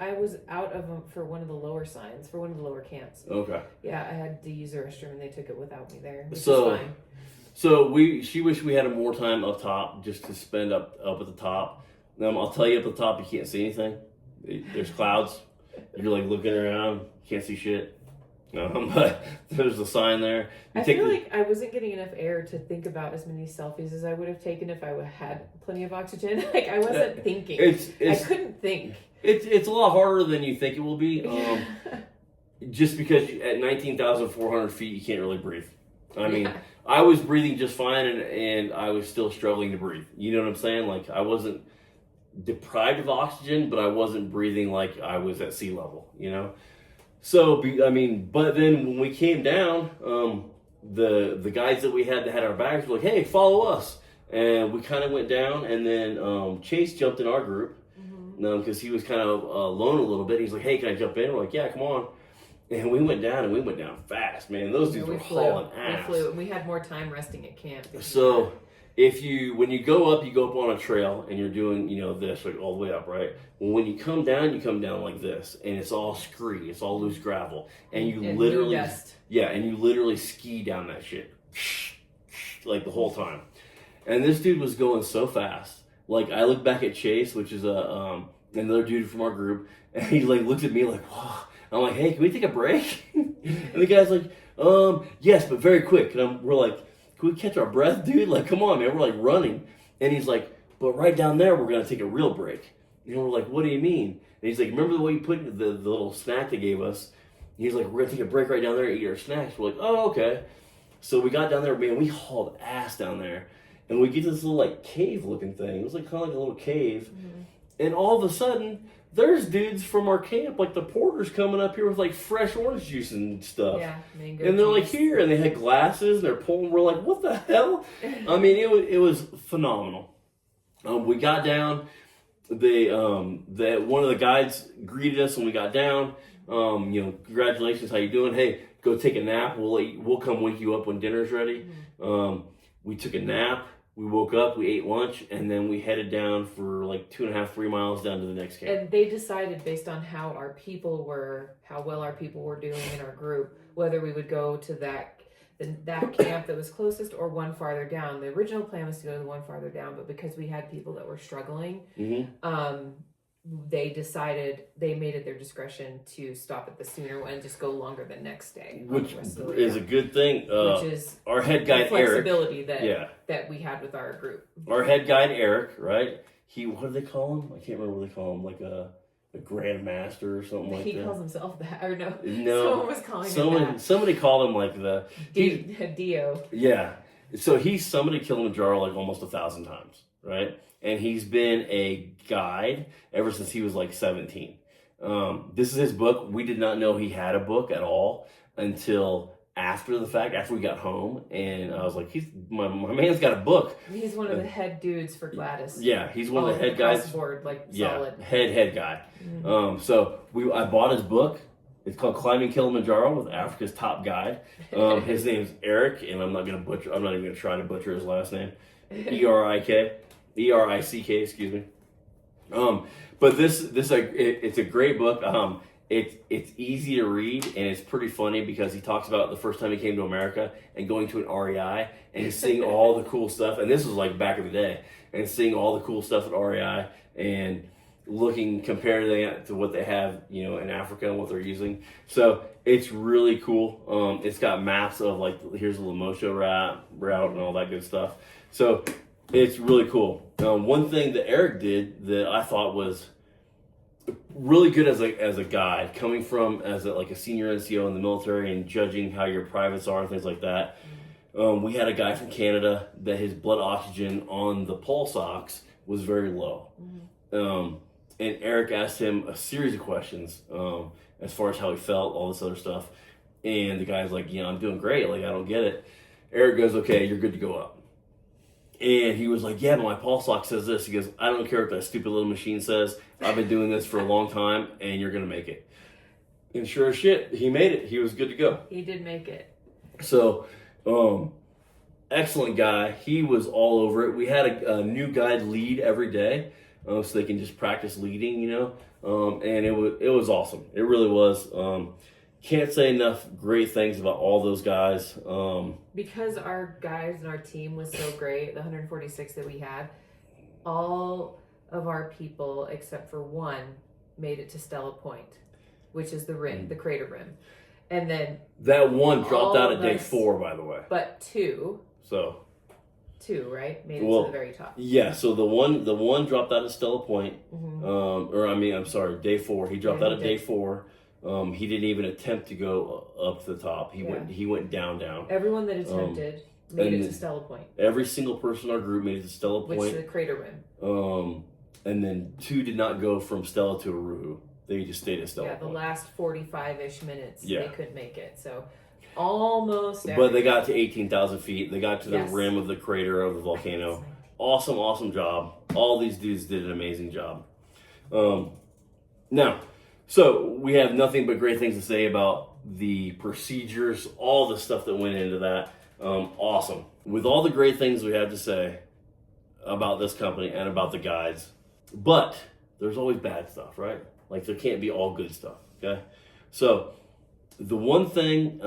out of them for one of the lower signs, for one of the lower camps. Okay. Yeah, I had to use the restroom, and they took it without me there. So she wished we had more time up top just to spend up at the top. I'll tell you, up at the top, you can't see anything. There's clouds. You're like looking around, can't see shit. But there's a sign there. I feel like I wasn't getting enough air to think about as many selfies as I would have taken if I would have had plenty of oxygen. Like I wasn't thinking. I couldn't think. It's a lot harder than you think it will be. Just because at 19,400 feet you can't really breathe. I mean, I was breathing just fine, and I was still struggling to breathe. You know what I'm saying? Like I wasn't deprived of oxygen, but I wasn't breathing like I was at sea level, you know? So, but then when we came down, the guys that had our bags were like, hey, follow us. And we kind of went down, and then Chase jumped in our group, because he was kind of alone a little bit. He's like, hey, can I jump in? We're like, yeah, come on. And we went down fast, man. Those dudes were hauling ass. We flew, and we had more time resting at camp. So... when you go up on a trail and you're doing, this like all the way up, right? Well, when you come down like this, and it's all scree, it's all loose gravel, and you literally ski down that shit, like the whole time. And this dude was going so fast. Like I look back at Chase, which is another dude from our group, and he like looks at me like, whoa. I'm like, hey, can we take a break? And the guy's like, yes, but very quick. And we're like, can we catch our breath, dude? Like, come on, man. We're like running. And he's like, but right down there, we're going to take a real break. And we're like, what do you mean? And he's like, remember the way you put the little snack they gave us? He's like, we're going to take a break right down there and eat our snacks. We're like, oh, okay. So we got down there, man, we hauled ass down there. And we get to this little, like, cave-looking thing. It was like kind of like a little cave. Mm-hmm. And all of a sudden, there's dudes from our camp, like the porters coming up here with, like, fresh orange juice and stuff. Yeah, mango and they're juice. like, here. And they had glasses, and they're pulling. We're like, what the hell? I mean, it was phenomenal. We got down. One of the guides greeted us when we got down. Congratulations, how you doing? Hey, go take a nap. We'll come wake you up when dinner's ready. Mm-hmm. We took a nap. We woke up, we ate lunch, and then we headed down for like 2.5, 3 miles down to the next camp. And they decided based on how well our people were doing in our group, whether we would go to that camp that was closest or one farther down. The original plan was to go to the one farther down, but because we had people that were struggling, mm-hmm. They made it their discretion to stop at the sooner one and just go longer the next day. Which is a good thing. Which is our head guide, flexibility that we had with our group. Our head guide, Eric, right? What do they call him? I can't remember what they call him. Like a grandmaster or something like that. He calls himself that, or no? Someone was calling him that. Somebody called him like the... Dio. Yeah. So he's summited Kilimanjaro like almost 1,000 times, right? And he's been a guide ever since he was like 17. This is his book. We did not know he had a book at all until after the fact, after we got home. And I was like, my man's got a book. He's one of the head dudes for Gladys. Yeah, he's one of the head guys. Board, solid. Head guy. Mm-hmm. So I bought his book. It's called Climbing Kilimanjaro with Africa's Top Guide. His name's Eric, and I'm not even going to try to butcher his last name. Erick, excuse me. But it's a great book. It's easy to read, and it's pretty funny because he talks about the first time he came to America and going to an REI and seeing all the cool stuff. And this was like back in the day, and seeing all the cool stuff at REI and comparing that to what they have, in Africa and what they're using. So it's really cool. It's got maps of like, here's the Lemosho route and all that good stuff. So it's really cool. One thing that Eric did that I thought was really good as a guide, coming from as a senior NCO in the military and judging how your privates are and things like that. We had a guy from Canada that his blood oxygen on the pulse ox was very low. Mm-hmm. And Eric asked him a series of questions as far as how he felt, all this other stuff. And the guy's like, I'm doing great. Like, I don't get it. Eric goes, okay, you're good to go up. And he was like, yeah, but my pulse ox says this. He goes, I don't care what that stupid little machine says. I've been doing this for a long time, and you're going to make it. And sure as shit, he made it. He was good to go. He did make it. So, excellent guy. He was all over it. We had a new guide lead every day, so they can just practice leading, and it was awesome. It really was. Can't say enough great things about all those guys. Because our guys and our team was so great, the 146 that we had, all of our people except for one made it to Stella Point, which is the rim, the crater rim. And then that one dropped out at day 4, by the way. But two, right? Made it to the very top. Yeah, so the one dropped out at Stella Point. Mm-hmm. Day 4. He dropped out at day 4. He didn't even attempt to go up to the top. He went down. Everyone that attempted made it to Stella Point. Every single person in our group made it to Stella Point. Which is the crater rim. And then 2 did not go from Stella to Aruhu. They just stayed at Stella Point. Yeah, the last 45-ish minutes, they couldn't make it. So almost But they got to 18,000 feet. They got to the rim of the crater of the volcano. Awesome job. All these dudes did an amazing job. Now, so we have nothing but great things to say about the procedures, all the stuff that went into that. Awesome. With all the great things we have to say about this company and about the guides, but there's always bad stuff, right? Like, there can't be all good stuff, okay? So the one thing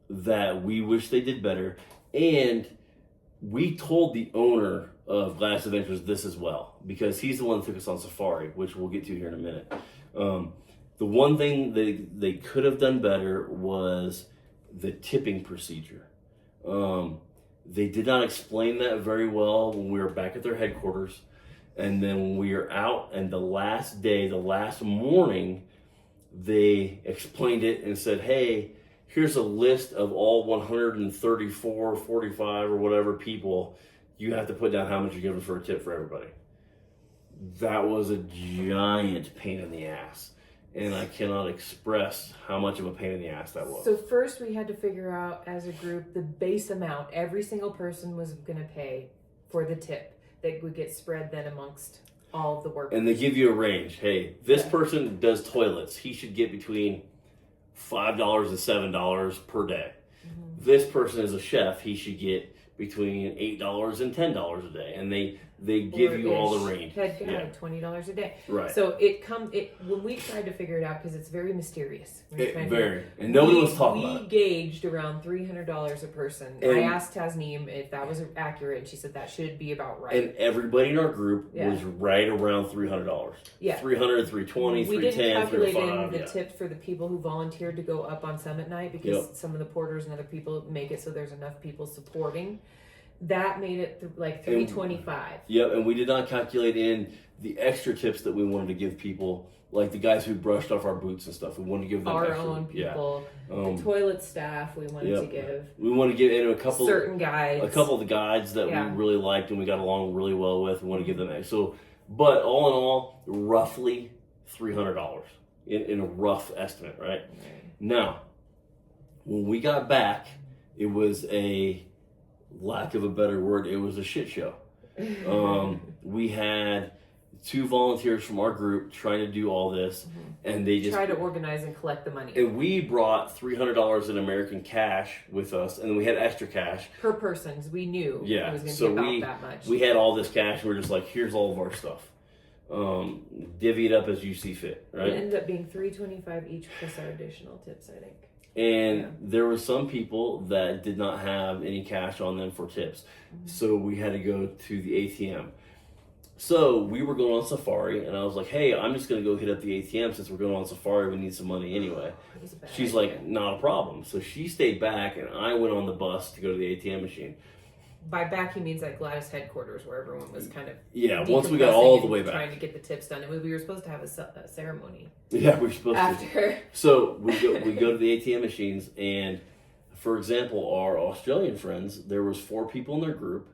that we wish they did better, and we told the owner of Gladys Adventures this as well, because he's the one that took us on safari, which we'll get to here in a minute. The one thing they could have done better was the tipping procedure. They did not explain that very well when we were back at their headquarters. And then when we were out, and the last day, the last morning, they explained it and said, hey, here's a list of all 134, 45, or whatever people. You have to put down how much you're giving for a tip for everybody. That was a giant pain in the ass. And I cannot express how much of a pain in the ass that was. So first we had to figure out as a group the base amount every single person was going to pay for the tip that would get spread then amongst all of the workers. And they give you a range. Hey, this person does toilets. He should get between $5 and $7 per day. Mm-hmm. This person is a chef. He should get between $8 and $10 a day. And they give you all the range. Head guy, $20 a day. Right. So when we tried to figure it out, because it's very mysterious. And nobody was talking about it. We gauged around $300 a person. And I asked Tasneem if that was accurate, and she said that should be about right. And everybody in our group was right around $300. Yeah. 300, 320, we 310, didn't calculate 305. in the tips for the people who volunteered to go up on summit night, because some of the porters and other people make it so there's enough people supporting. That made it like $325. Yep, and we did not calculate in the extra tips that we wanted to give people, like the guys who brushed off our boots and stuff. We wanted to give them our extra, own people, the toilet staff. We wanted to give. We wanted to give in a couple certain guides, a couple of the guides that we really liked and we got along really well with. We want to give them extra. So, but all in all, roughly $300 in a rough estimate, right? Now, when we got back, it was a, lack of a better word, it was a shit show. We had 2 volunteers from our group trying to do all this, and they just try to organize and collect the money. And we brought $300 in American cash with us, and then we had extra cash per person. We knew it was going to be about that much. We had all this cash, and we're just like, here's all of our stuff. Divvy it up as you see fit, right? It ended up being $325 each plus our additional tips, I think. And there were some people that did not have any cash on them for tips. So we had to go to the ATM. So we were going on safari, and I was like, hey, I'm just going to go hit up the ATM since we're going on safari. We need some money anyway. She's like, not a problem. So she stayed back, and I went on the bus to go to the ATM machine. By back, he means like Gladys headquarters, where everyone was kind of once we got all the way back, trying to get the tips done, and we were supposed to have a ceremony. Yeah, we were supposed to. So we go to the ATM machines, and for example, our Australian friends, there was 4 people in their group,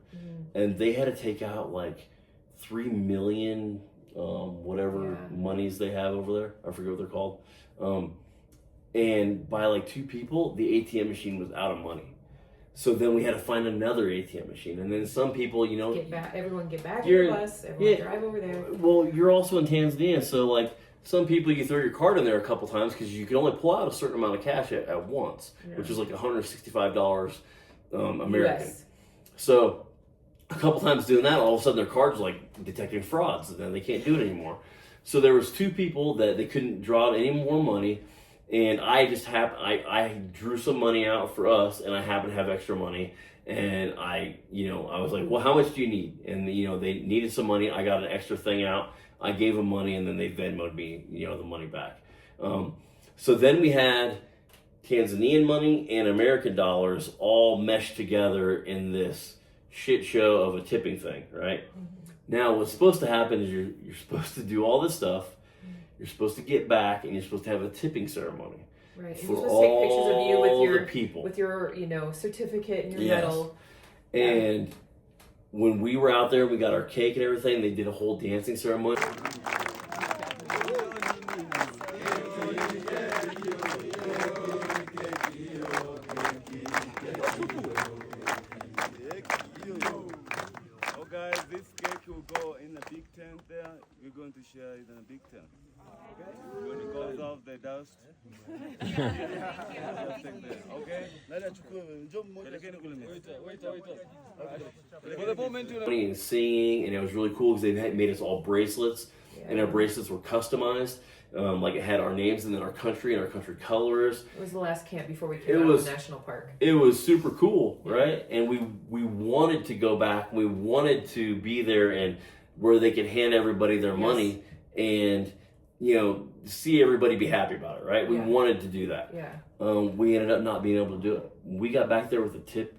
and they had to take out like 3 million monies they have over there. I forget what they're called. And by like 2 people, the ATM machine was out of money. So then we had to find another ATM machine. And then some people, everyone get back in the bus, everyone drive over there. Well, you're also in Tanzania, so like some people, you throw your card in there a couple times because you can only pull out a certain amount of cash at once, which is like $165 American. US. So a couple times doing that, all of a sudden their card's like detecting frauds, and then they can't do it anymore. So there was 2 people that they couldn't draw out any more money. And I just I drew some money out for us, and I happened to have extra money, and I was like, well, how much do you need? And they needed some money. I got an extra thing out. I gave them money, and then they Venmoed me, the money back. So then we had Tanzanian money and American dollars all meshed together in this shit show of a tipping thing, right? Now, what's supposed to happen is you're supposed to do all this stuff. You're supposed to get back, and you're supposed to have a tipping ceremony. Right. For you're supposed to take pictures of you with your people. With your certificate and your medal. And when we were out there, we got our cake and everything. They did a whole dancing ceremony. Guys, this cake will go in a big tent there. We're going to share it in a big tent. Okay? When it goes off the dust. Okay? And singing, and it was really cool because they had made us all bracelets, and our bracelets were customized. Like it had our names and then our country and our country colors. It was the last camp before we came out of the national park. It was super cool, right? And we wanted to go back. We wanted to be there and where they could hand everybody their money and see everybody be happy about it, right? We wanted to do that. Yeah. We ended up not being able to do it. we got back there with a tip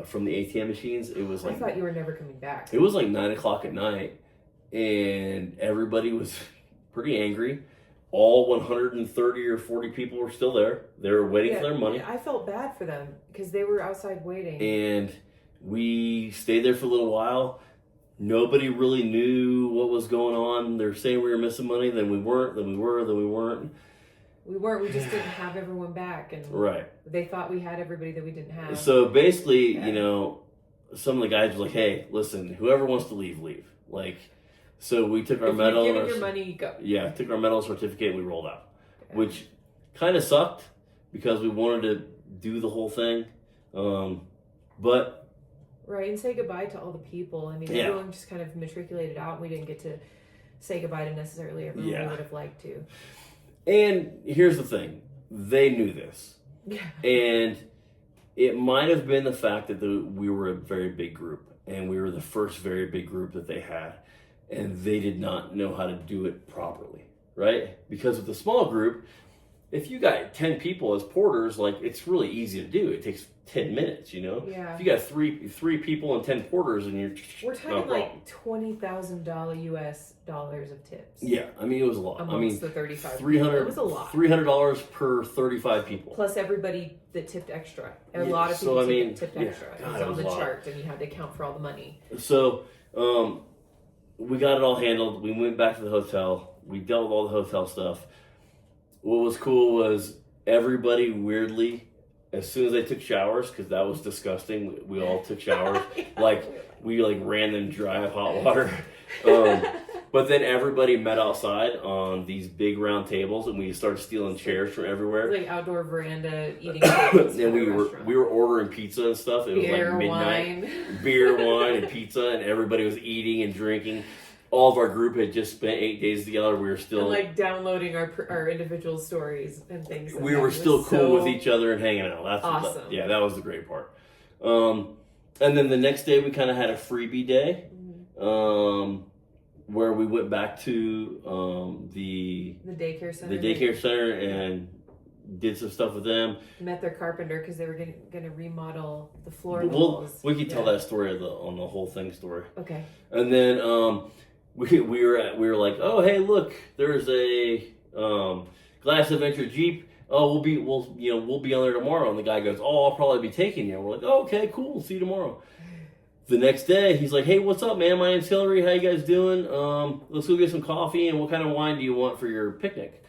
from the ATM machines. It was I like thought you were never coming back. it was like 9 o'clock at night, and everybody was pretty angry. All 130 or 40 people were still there. They were waiting for their money. I felt bad for them because they were outside waiting. And we stayed there for a little while. Nobody really knew what was going on. They were saying we were missing money, then we weren't, then we were, then we weren't. We weren't. We just didn't have everyone back, and Right. they thought we had everybody that we didn't have. So basically, you know, some of the guys were like, "Hey, listen, whoever wants to leave, leave." Like, so we took our if medal. You've given and your money, go. Yeah, took our medal certificate and we rolled out, which kind of sucked because we wanted to do the whole thing, but. Right, and say goodbye to all the people. I mean, everyone just kind of matriculated out. And we didn't get to say goodbye to necessarily everyone we would have liked to. And here's the thing. They knew this. Yeah. And it might have been the fact that we were a very big group. And we were the first very big group that they had. And they did not know how to do it properly. Right? Because with a small group, if you got 10 people as porters, like, it's really easy to do. It takes 10 minutes, you know? Yeah. If you got three people and 10 porters and we're talking like $20,000 US dollars of tips. Yeah, I mean, it was a lot. Amongst the 35 $300, it was a lot. $300 per 35 people. Plus everybody that tipped extra. A lot of people tipped extra. God, it was on the chart, and you had to account for all the money. So, we got it all handled. We went back to the hotel. We dealt with all the hotel stuff. What was cool was everybody weirdly, as soon as they took showers, because that was disgusting. We all took showers. We ran them dry of hot water. But then everybody met outside on these big round tables, and we started stealing chairs from everywhere. Like outdoor veranda eating tables. And we were ordering pizza and stuff. It was like midnight. Beer, wine, and pizza, and everybody was eating and drinking. All of our group had just spent 8 days together. We were still downloading our individual stories and things. We were still cool with each other and hanging out. That's awesome. That was the great part. And then the next day we kind of had a freebie day, where we went back to the daycare center. The daycare center and did some stuff with them. Met their carpenter because they were going to remodel the floor. We could tell that story on the whole thing story. Okay. And then we were like, oh hey, look, there's a Glass Adventure Jeep. Oh, we'll be on there tomorrow. And the guy goes, oh, I'll probably be taking you. And we're like, oh, okay, cool. See you tomorrow. The next day, he's like, hey, what's up, man? My name's Hillary. How you guys doing? Let's go get some coffee. And what kind of wine do you want for your picnic?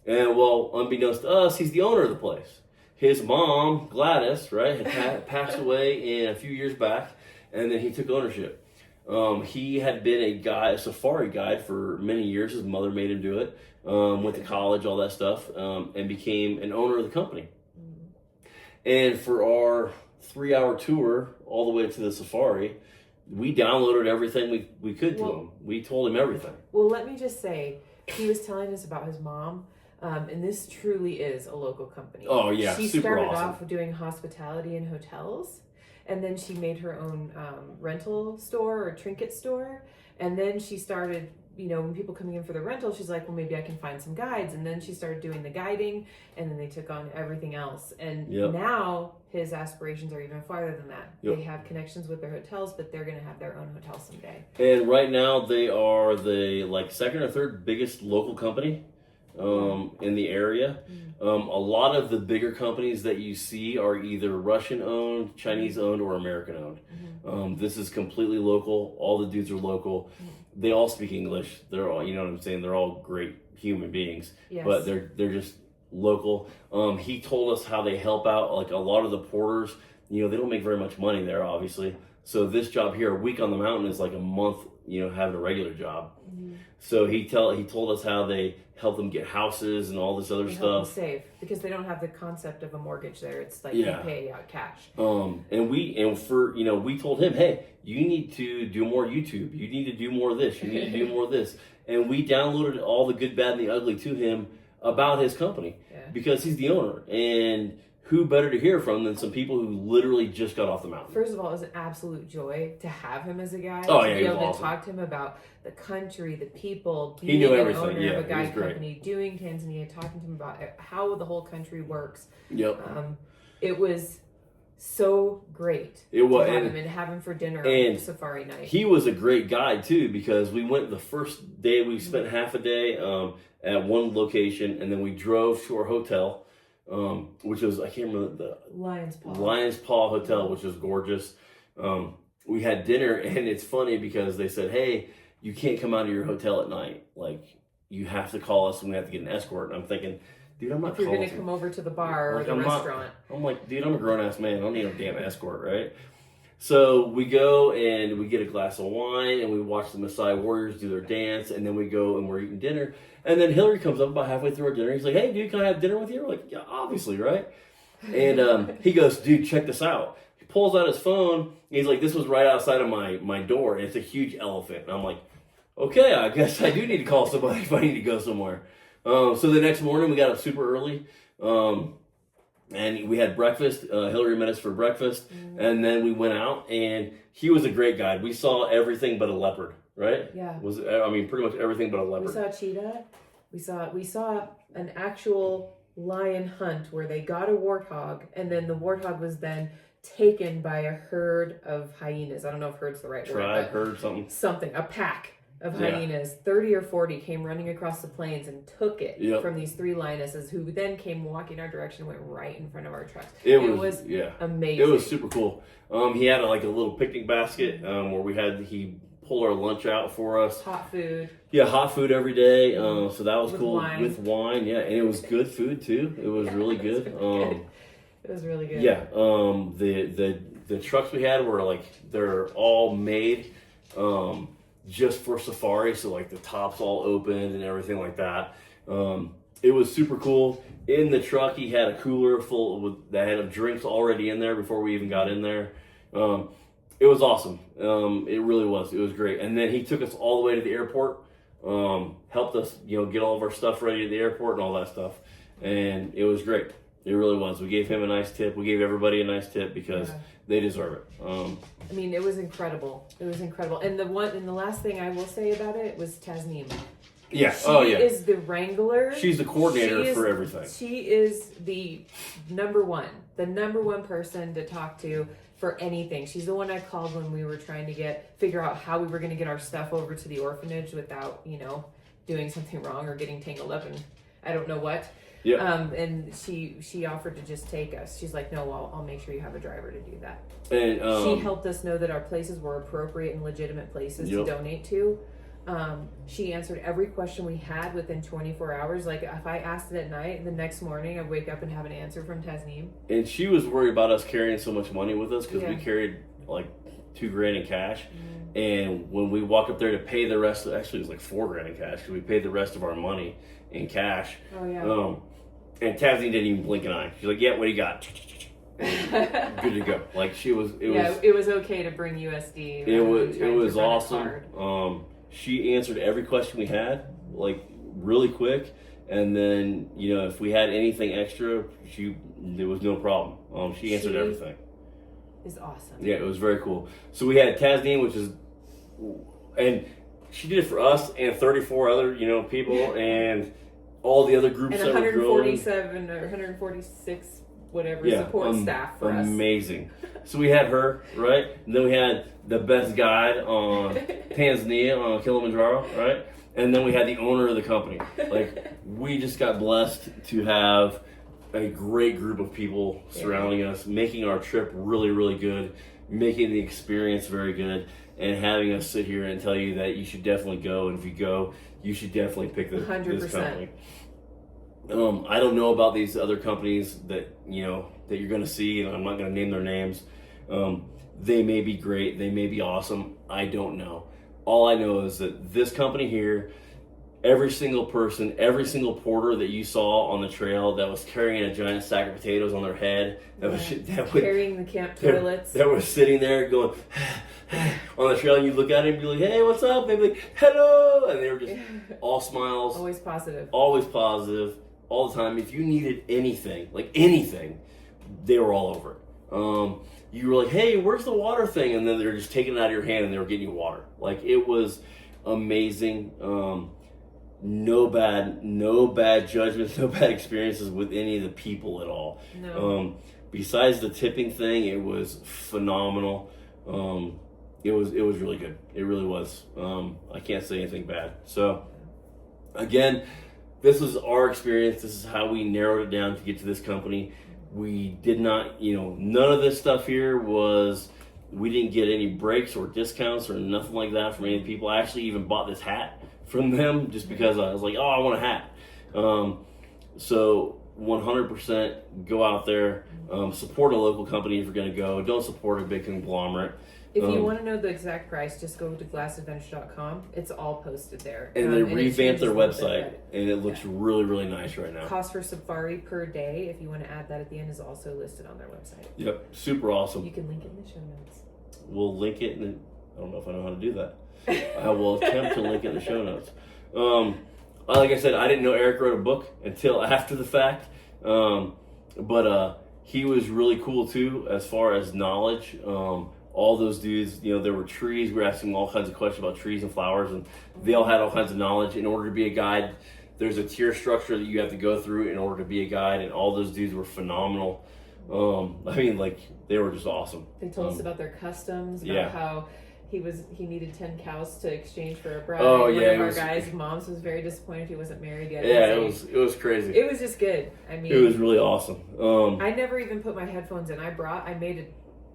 And well, unbeknownst to us, he's the owner of the place. His mom, Gladys, right, had passed away a few years back, and then he took ownership. He had been a safari guide for many years. His mother made him do it. Went to college, all that stuff, and became an owner of the company. And for our 3-hour tour all the way to the safari, we downloaded everything we could to him. We told him everything. Well, let me just say, he was telling us about his mom, and this truly is a local company. Oh, yeah, she super started awesome. off doing hospitality in hotels, and then she made her own rental store or trinket store, and then she started, when people coming in for the rental, she's like, well, maybe I can find some guides, and then she started doing the guiding, and then they took on everything else, and now his aspirations are even farther than that. They have connections with their hotels, but they're going to have their own hotel someday. And right now they are the second or third biggest local company in the area. A lot of the bigger companies that you see are either Russian owned, Chinese owned, or American owned. This is completely local. All the dudes are local. They all speak English. They're all, you know what I'm saying? They're all great human beings, but they're just local. He told us how they help out, like a lot of the porters, they don't make very much money there, obviously. So this job here, a week on the mountain, is like a month, having a regular job. So he told us how they help them get houses and all this other stuff. Help them save, because they don't have the concept of a mortgage there. It's like you pay out cash. And we told him, hey, you need to do more YouTube. You need to do more of this. You need to do more of this. And we downloaded all the good, bad, and the ugly to him about his company because he's the owner. And who better to hear from than some people who literally just got off the mountain? First of all, it was an absolute joy to have him as a guide. Oh, to yeah, be able awesome. To talk to him about the country, the people, he knew being an everything. owner of a He guide was great. company, doing Tanzania, talking to him about how the whole country works. Yep. It was so great. It was, to have him and have him for dinner and on safari night. He was a great guide too, because we went the first day. We spent half a day at one location, and then we drove to our hotel, which was, I can't remember, the Lion's Paw Hotel, which was gorgeous. We had dinner, and it's funny because they said, "Hey, you can't come out of your hotel at night. Like, you have to call us, and we have to get an escort." And I'm thinking, dude, I'm not. If you're going to come over to the bar or the restaurant, I'm like, dude, I'm a grown ass man. I don't need a damn escort, right? So we go and we get a glass of wine, and we watch the Maasai warriors do their dance, and then we go and we're eating dinner. And then Hillary comes up about halfway through our dinner. He's like, "Hey, dude, can I have dinner with you?" We're like, "Yeah, obviously, right?" And he goes, "Dude, check this out." He pulls out his phone, and he's like, "This was right outside of my door, and it's a huge elephant." And I'm like, "Okay, I guess I do need to call somebody if I need to go somewhere." So the next morning, we got up super early, and we had breakfast. Hillary met us for breakfast, and then we went out, and he was a great guide. We saw everything but a leopard, right? Yeah. Pretty much everything but a leopard. We saw a cheetah. We saw an actual lion hunt where they got a warthog, and then the warthog was then taken by a herd of hyenas. I don't know if herd's the right word. Herd, something. A pack of hyenas, 30 or 40, came running across the plains and took it from these 3 lionesses, who then came walking our direction and went right in front of our trucks. It was amazing. It was super cool. He had a little picnic basket where he pulled our lunch out for us. Hot food. Yeah, hot food every day. So that was cool. Wine. With wine, yeah. And it was good food too. It was really good. It was really good. Yeah. The trucks we had were they're all made just for safari, so the top's all open and everything like that. It was super cool. In the truck, he had a cooler that had drinks already in there before we even got in there. It was awesome. It really was. It was great. And then he took us all the way to the airport, helped us, get all of our stuff ready at the airport and all that stuff. And it was great. It really was. We gave him a nice tip. We gave everybody a nice tip because they deserve it. It was incredible. It was incredible. And the last thing I will say about it was Tasneem. Yeah. She is the wrangler. She's the coordinator for everything. She is the number one person to talk to for anything. She's the one I called when we were trying to figure out how we were going to get our stuff over to the orphanage without, doing something wrong or getting tangled up in I don't know what. Yeah. And she offered to just take us. She's like, "No, I'll make sure you have a driver to do that." And she helped us know that our places were appropriate and legitimate places to donate to. She answered every question we had within 24 hours. Like, if I asked it at night, the next morning I'd wake up and have an answer from Tasneem. And she was worried about us carrying so much money with us because we carried $2,000 in cash. And when we walked up there to pay the rest, actually it was $4,000 in cash because we paid the rest of our money in cash. Oh yeah. And Tasneem didn't even blink an eye. She's like, "Yeah, what do you got?" Good to go. It was okay to bring USD. It was awesome. She answered every question we had really quick, and then if we had anything extra, there was no problem. She answered everything. Is awesome. Yeah, it was very cool. So we had Tasneem, and she did it for us and 34 other people and all the other groups and that were growing. 147 or 146 support staff for us. Amazing. So we had her, right? And then we had the best guide on Tanzania, on Kilimanjaro, right? And then we had the owner of the company. We just got blessed to have a great group of people surrounding us, making our trip really, really good, making the experience very good, and having us sit here and tell you that you should definitely go, and if you go, you should definitely pick this company. I don't know about these other companies that you're going to see, and I'm not going to name their names. They may be great, they may be awesome. I don't know. All I know is that this company here, every single person, every single porter that you saw on the trail that was carrying a giant sack of potatoes on their head, carrying the camp toilets, that was sitting there going on the trail, and you look at it and be like, "Hey, what's up?" They'd be like, "Hello," and they were just all smiles, always positive, all the time. If you needed anything, they were all over it. You were like, "Hey, where's the water thing?" And then they're just taking it out of your hand and they were getting you water. It was amazing. No bad judgments, no bad experiences with any of the people at all. No. besides the tipping thing, it was phenomenal. It was really good. It really was. I can't say anything bad. So again, this was our experience. This is how we narrowed it down to get to this company. We did not, none of this stuff here we didn't get any breaks or discounts or nothing like that from any people. I actually even bought this hat from them just because I was like, oh, I want a hat. So 100% go out there, support a local company if you're going to go. Don't support a big conglomerate. If you want to know the exact price, just go to glassadventure.com. It's all posted there. And they it revamped their changes a little website, bit, and it looks really, really nice right now. Cost for safari per day, if you want to add that at the end, is also listed on their website. Yep, super awesome. You can link it in the show notes. We'll link it, and I don't know if I know how to do that. I will attempt to link it in the show notes. Like I said, I didn't know Eric wrote a book until after the fact, but he was really cool too as far as knowledge. All those dudes, there were trees. We were asking them all kinds of questions about trees and flowers, and they all had all kinds of knowledge. In order to be a guide, there's a tier structure that you have to go through in order to be a guide, and all those dudes were phenomenal. They were just awesome. They told us about their customs, about how he needed 10 cows to exchange for a bride. Oh, One yeah, of our guys' moms was very disappointed he wasn't married yet. Yeah, it was crazy. It was just good. I mean, it was really awesome. I never even put my headphones in. I made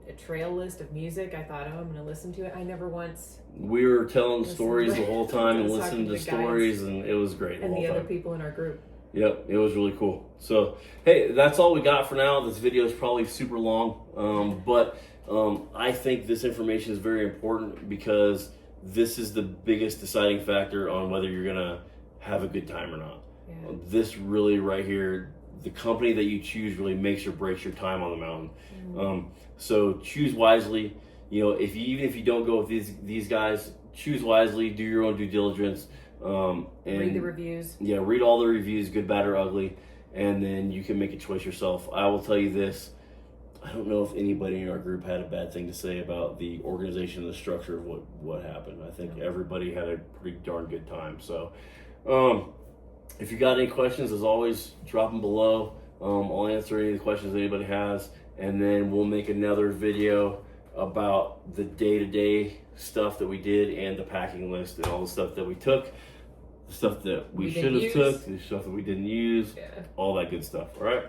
a trail list of music. I thought, I'm going to listen to it. I never once. We were telling stories the whole time and listening to the stories, and it was great. And the other people in our group. Yep, it was really cool. So, hey, that's all we got for now. This video is probably super long, but I think this information is very important because this is the biggest deciding factor on whether you're going to have a good time or not. Yeah. This really right here, the company that you choose really makes or breaks your time on the mountain. Mm-hmm. So choose wisely. Even if you don't go with these guys, choose wisely. Do your own due diligence. And read the reviews. Yeah, read all the reviews, good, bad, or ugly, and then you can make a choice yourself. I will tell you this: I don't know if anybody in our group had a bad thing to say about the organization and the structure of what happened. I think everybody had a pretty darn good time. So, if you got any questions, as always, drop them below. I'll answer any of the questions anybody has, and then we'll make another video about the day-to-day stuff that we did and the packing list and all the stuff that we took, the stuff that we should have took, the stuff that we didn't use, all that good stuff. All right.